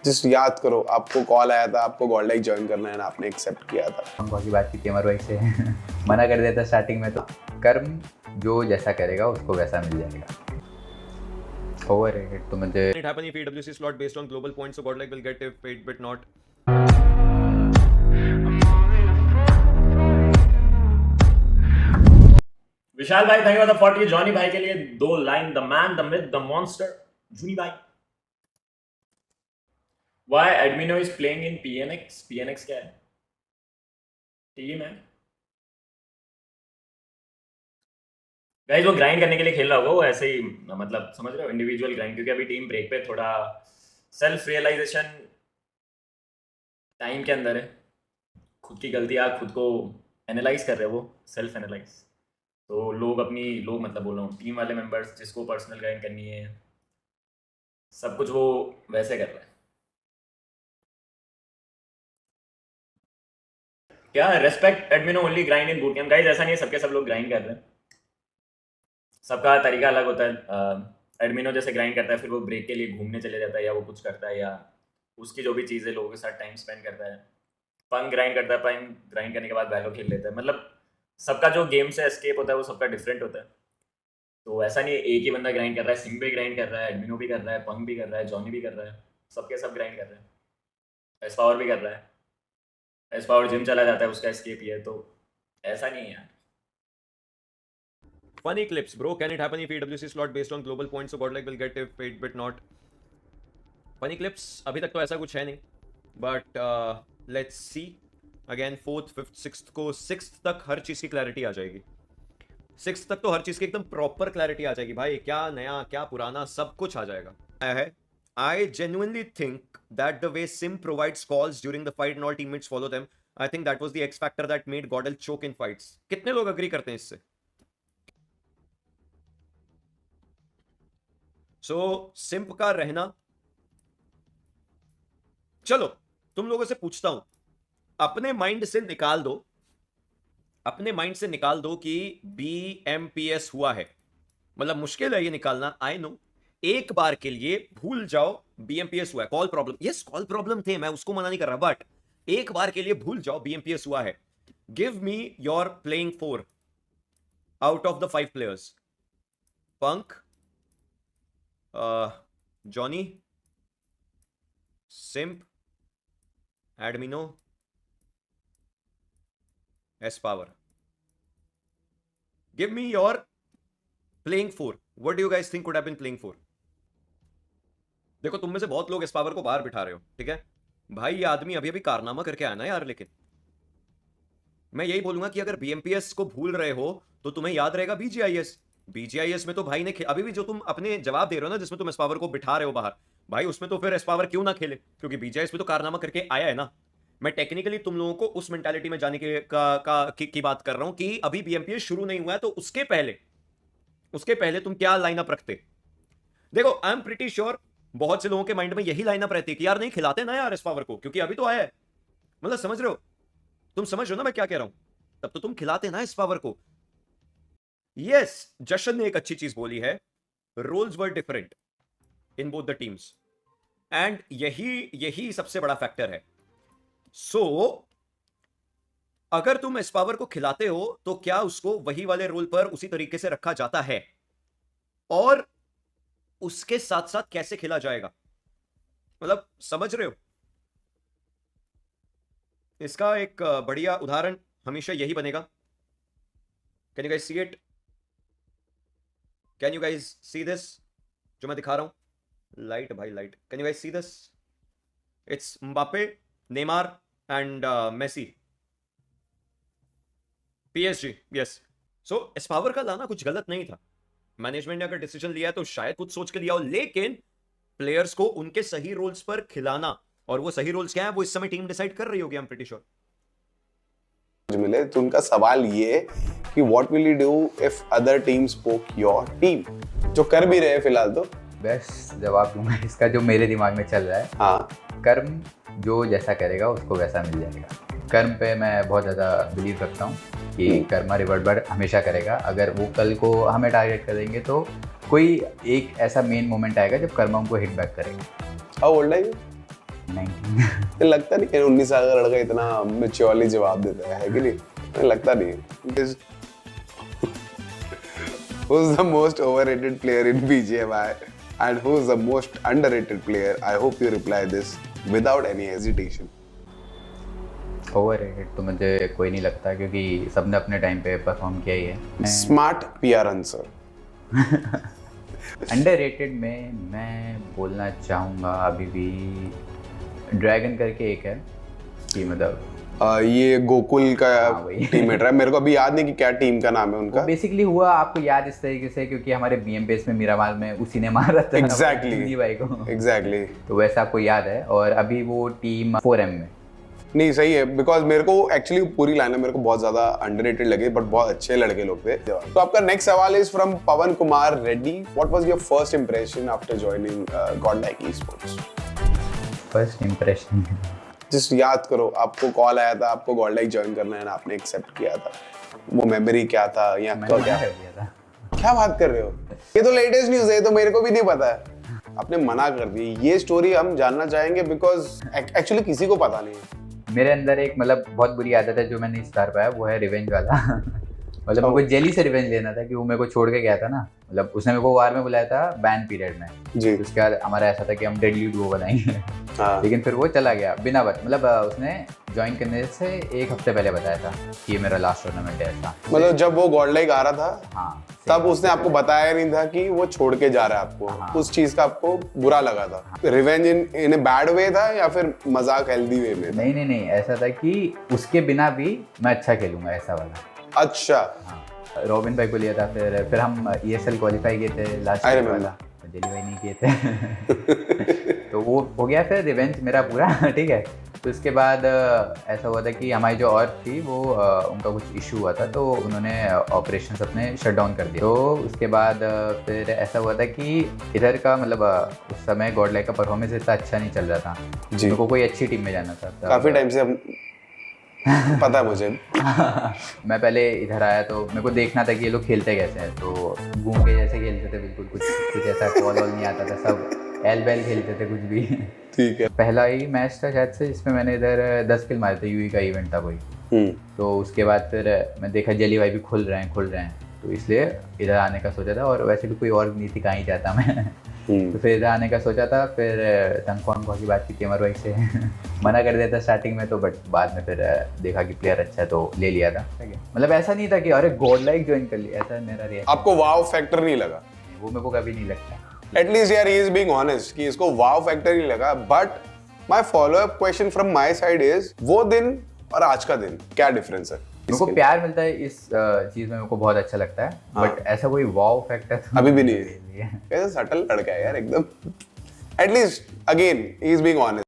Just याद करो, आपको कॉल आया था, आपको गॉड लाइक ज्वाइन करना है ना, आपने एक्सेप्ट किया था। हम बहुत की बात की थी अमर भाई से मना कर दिया था स्टार्टिंग में। तो कर्म जो जैसा करेगा उसको वैसा मिल जाएगा। ओवररेटेड तो मुझे It happen if AWC slot based on global points, so Godlike will get if paid but not. Vishal भाई thank you for the 40। Johnny भाई के लिए 2 line. The man the myth the monster जूनी भाई। Why Admino is playing in PNX? PNX क्या है? Team है guys, वो ग्राइंड करने के लिए खेल रहा होगा, वो ऐसे ही मतलब समझ रहे हो, इंडिविजुअल ग्राइंड। क्योंकि अभी टीम ब्रेक पे, थोड़ा सेल्फ रियलाइजेशन टाइम के अंदर है। खुद की गलतियां खुद को एनालाइज कर रहे हो, वो सेल्फ एनालाइज। तो लोग मतलब बोल रहा हूँ, टीम वाले मेंबर्स जिसको पर्सनल ग्राइंड करनी है, सब कुछ वो वैसे कर रहा है। क्या रेस्पेक्ट एडमिनो ओनली ग्राइंड इन बूट कैंप? गाइस ऐसा नहीं है, सबके सब लोग ग्राइंड कर रहे हैं, सबका तरीका अलग होता है। एडमिनो जैसे ग्राइंड करता है, फिर वो ब्रेक के लिए घूमने चले जाता है, या वो कुछ करता है, या उसकी जो भी चीज़ें लोगों के साथ टाइम स्पेंड करता है। पंग ग्राइंड करता है, पंग ग्राइंड करने के बाद वैलो खेल लेता है। मतलब सबका जो गेम से एस्केप होता है वो सबका डिफरेंट होता है। तो ऐसा नहीं है एक ही बंदा ग्राइंड कर रहा है। सिंह भी ग्राइंड कर रहा है, एडमिनो भी कर रहा है, पंग भी कर रहा है, जॉनी भी कर रहा है, सबके सब ग्राइंड कर रहे हैं। एस पावर भी कर रहा है, एस पावर जिम चला जाता है, उसका एस्केप ही है। तो ऐसा नहीं है यार। Funny clips, bro. Can it happen if AWC slot based on global points, so Godlike will get if paid but not? Funny clips अभी तक तो ऐसा कुछ है नहीं, but let's see. Again 4th, 5th, 6th को 6th तक हर चीज़ की क्लैरिटी आ जाएगी। 6th तक तो हर चीज़ की एकदम प्रॉपर क्लैरिटी आ जाएगी भाई। क्या नया क्या पुराना सब कुछ आ जाएगा। है I genuinely think that the way Sim provides calls during the fight and all teammates follow them, I think that was the X factor that made Godel choke in fights. कितने लोग अग्री करते हैं इससे? सो सिंप का रहना, चलो तुम लोगों से पूछता हूं, अपने माइंड से निकाल दो, अपने माइंड से निकाल दो कि BMPS हुआ है। मतलब मुश्किल है ये निकालना, आई नो। एक बार के लिए भूल जाओ BMPS हुआ है, call problem, yes call problem थे, मैं उसको मना नहीं कर रहा, बट एक बार के लिए भूल जाओ BMPS हुआ है। Give me your playing 4 out of the 5 players. Punk, Johnny, Simp, Admino, S Power. Give me your playing 4। What do you guys think could have been playing 4? देखो तुम में से बहुत लोग एस पावर को बाहर बिठा रहे हो, ठीक है भाई, ये आदमी अभी अभी कारनामा करके आना यार। लेकिन मैं यही बोलूंगा कि अगर BMPS को भूल रहे हो तो तुम्हें याद रहेगा BGIS में तो भाई ने अभी भी जो तुम अपने जवाब दे रहे हो ना, जिसमें तुम एस पावर को बिठा रहे हो बाहर, भाई उसमें तो फिर एस पावर क्यों ना खेले, क्योंकि BGIS में तो कारनामा करके आया है ना। मैं टेक्निकली तुम लोगों को उस मेंटालिटी में जाने की बात कर रहा हूं कि अभी BMPS शुरू नहीं हुआ है, तो उसके पहले तुम क्या लाइनअप रखते। देखो आई एम प्रीटी श्योर बहुत से लोगों के माइंड में यही लाइनअप रहती है कि यार नहीं खिलाते ना यार एस पावर को, क्योंकि अभी तो आया है। मतलब समझ रहे हो, तुम समझ रहे हो ना मैं क्या कह रहा हूं, तब तो तुम खिलाते ना इस पावर को। यस, जशन ने एक अच्छी चीज बोली है, roles were different in both the teams, and यही सबसे बड़ा फैक्टर है। सो अगर तुम इस पावर को खिलाते हो तो क्या उसको वही वाले रोल पर उसी तरीके से रखा जाता है, और उसके साथ साथ कैसे खेला जाएगा। मतलब समझ रहे हो, इसका एक बढ़िया उदाहरण हमेशा यही बनेगा। Can you guys see it? Can you guys see this जो मैं दिखा रहा हूं? लाइट भाई light, can you guys see this? It's Mbappe, Neymar and Messi, PSG, yes. So इस पावर का लाना कुछ गलत नहीं था। मैनेजमेंट ने अगर डिसीजन लिया है तो शायद कुछ सोच के लिया हो, लेकिन प्लेयर्स को उनके सही रोल्स पर खिलाना, और वो सही रोल्स क्या है वो इस समय टीम डिसाइड कर रही होगी, आई एम प्रीटी श्योर। मिले तो उनका सवाल ये कि what will you do if other teams पोक योर टीम, जो कर भी रहे हैं फिलहाल। तो बेस्ट जवाब दूंगा इसका जो मेरे दिमाग में चल रहा है। हाँ, कर्म जो जैसा करेगा उसको वैसा मिल जाएगा। कर्म पे मैं बहुत ज़्यादा बिलीव रखता हूँ कि कर्मा रिवर्ट बैक हमेशा करेगा। अगर वो कल को हमें टारगेट करेंगे तो कोई एक ऐसा मेन मोमेंट आएगा जब कर्मा उनको हिट बैक करेगा। How old are you? 19 ये लगता नहीं है 19 साल का लड़का इतना मैच्योरली जवाब देता है कि नहीं? मुझे लगता नहीं है। Who's the most overrated player in BGMI and who's the most underrated player? I hope you reply this without any hesitation. Overrated तो मुझे कोई नहीं लगता, क्योंकि सबने अपने टाइम पे परफॉर्म किया ही है। Smart PR answer. अंडररेटेड में मैं बोलना चाहूँगा अभी भी ड्रैगन करके एक है कि मतलब ये गोकुल का हाँ, वही। टीममेट है। मेरे को अभी याद नहीं कि क्या टीम का नाम है उनका। बेसिकली हुआ आपको याद इस तरीके से, क्योंकि हमारे बीएम बेस में मीरामार में उसी ने मारा था Exactly. हिंदी भाई को, Exactly. तो वैसा आपको याद है। और अभी वो टीम 4M में। नहीं सही है, बिकॉज मेरे को एक्चुअली पूरी लाइन मेरे को बहुत ज्यादा अंडररेटेड लगे, बट बहुत अच्छे लड़के लोग थे। तो आपका नेक्स्ट सवाल is from Pawan Kumar Reddy. What was your first impression after joining Godlike esports? First impression just याद करो, आपको कॉल आया था, आपको गॉडलाइक ज्वाइन करना है ना, आपने एक्सेप्ट किया था, वो मेमोरी क्या था या मैंने क्या? कर दिया था। क्या बात कर रहे हो? ये तो लेटेस्ट न्यूज़ है, ये तो मेरे को भी नहीं पता है। आपने मना कर दी। ये स्टोरी हम जानना चाहेंगे बिकॉज एक्चुअली किसी को पता नहीं है। मेरे अंदर एक मतलब बहुत बुरी आदत है जो मैं नहीं सुधार पाया, वो है रिवेंज वाला। मतलब मेरे को जेली से रिवेंज लेना था कि वो मेरे को छोड़ के गया था ना, मतलब उसने मेरे को वार में बुलाया था बैन पीरियड में जी। उसके बाद हमारा ऐसा था कि हम डेडली डुओ बनाएंगे। हाँ। लेकिन फिर वो चला गया बिना मतलब उसने ज्वाइन करने से एक हफ्ते पहले बताया था कि ये मेरा लास्ट टूर्नामेंट है ऐसा। मतलब जब वो गॉडलाइक आ रहा था हाँ, तब उसने आपको बताया नहीं था कि वो छोड़ के जा रहा है आपको। हाँ। उस चीज का आपको बुरा लगा था। Revenge in a bad way था या फिर मजाक हेल्दी वे में था? नहीं, ऐसा था कि उसके बिना भी मैं अच्छा खेलूंगा ऐसा वाला। अच्छा। हाँ, रॉबिन भाई को लिया था, फिर हम ESL क्वालिफाई किए थे लास्ट I ईयर remember. वाला, जेली भाई नहीं किए थे। तो वो हो गया फिर रिवेंज मेरा पूरा। ठीक है, तो उसके बाद ऐसा हुआ था कि हमारी जो और थी वो उनका कुछ इशू हुआ था, तो उन्होंने ऑपरेशंस अपने शट डाउन कर दिए। तो उसके बाद फिर ऐसा हुआ था कि इधर का मतलब उस समय गॉडलाइक का परफॉर्मेंस इतना अच्छा नहीं चल रहा था, जी। मेरे को कोई अच्छी टीम में जाना था तब। काफी टाइम से हम पता है मुझे। मैं पहले इधर आया तो मेरे को देखना था कि ये लोग खेलते कैसे हैं, तो घूम के जैसे खेलते थे, बिल्कुल कुछ ऐसा बॉल नहीं आता था, सब एल बैल खेलते थे कुछ भी। ठीक है। पहला ही मैच था शायद से जिसमें मैंने इधर 10 किल मारे थे, यूई का इवेंट था कोई। तो उसके बाद फिर मैं देखा जेली भाई भी खुल रहे हैं, तो इसलिए इधर आने का सोचा था। और वैसे भी कोई और नीति कहाँ ही जाता मैं। तो फिर इधर आने का सोचा था, फिर तंगफोंग की बात की थी अमर भाई से। मना कर दिया था स्टार्टिंग में, तो बट बाद में फिर देखा कि प्लेयर अच्छा है तो ले लिया था। मतलब ऐसा नहीं था कि अरे गॉडलाइक ज्वाइन कर लिया, ऐसा मेरा रिएक्शन। आपको वाव फैक्टर नहीं लगा? वो मेरे को कभी नहीं लगता। एटलीस्ट यार ही इज बीइंग ऑनेस्ट कि इसको वाव फैक्टर नहीं लगा। But my follow up question from my side is, वो दिन और आज का दिन क्या डिफरेंस है? मेरे को प्यार मिलता है इस चीज में, मेरे को बहुत अच्छा लगता है। बट ऐसा कोई वाव फैक्टर अभी भी नहीं है। कैसा सटल लड़का है यार एकदम। At least again he is being honest.